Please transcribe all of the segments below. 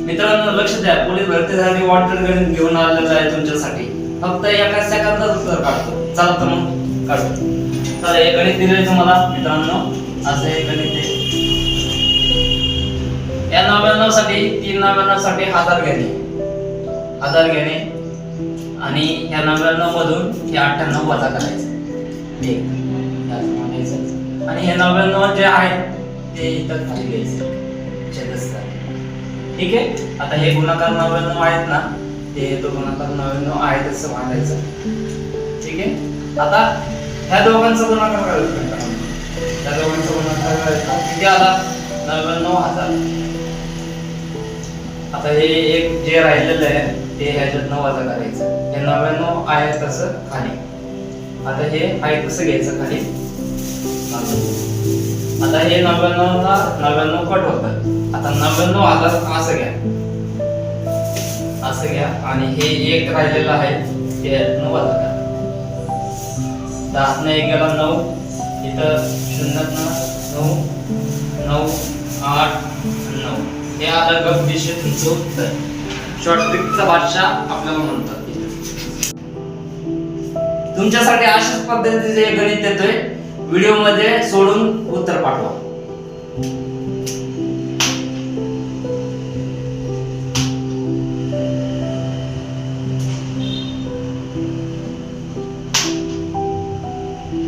मित्रांनो लक्ष द्या, पोलीस भरतीसाठी वाटर गणित घेऊन आलेला आहे तुमच्यासाठी. फक्त एका सेकंदात उत्तर काढतो. चला तर मग काढतो. चला हे गणित दिले तुम्हाला मित्रांनो. असं हे गणित आहे. या 99 साठी 399 साठी 1000 घेणे आणि या 99 मधून हे 98 वजा करायचं. आणि हे 99 जे आहे ते इथं खाली घ्यायचे. ठीक आहे. आता हे गुणाकार 99 आहेत ना, ते तो गुणाकार 99 आहे तसं मांडायचं. ठीक आहे. आता ह्या दोघांचा गुणाकार करायचा. त्या दोघांचा गुणाकार करायचा किती आला? 99,000. आता हे एक जे राहिलेलं आहे ते ह्याच्यात 9 वजा करायचं. हे 99 आहे तसं खाली. आता हे आहे तसं घ्यायचं खाली. आता हे 99 ला 99 कट होतात. आता 99,000 असं घ्या आणि हे एक राहिलेलं आहे ते 9 वजा करा. 10 ने 1 गेला 9, इथं 0 9 9 8 9. हे आलं गप्पीचे तुमचं उत्तर. शॉर्ट ट्रिकचा बादशाह आपल्याला म्हणतात. तुमच्यासाठी अशाच पद्धतीचे गणित देतोय. व्हिडिओ मध्ये सोडून उत्तर पाठवा.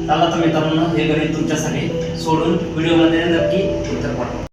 चला तर मित्रांनो हे गणित तुमच्यासाठी सोडून व्हिडिओ मध्ये नक्की उत्तर पाठवा.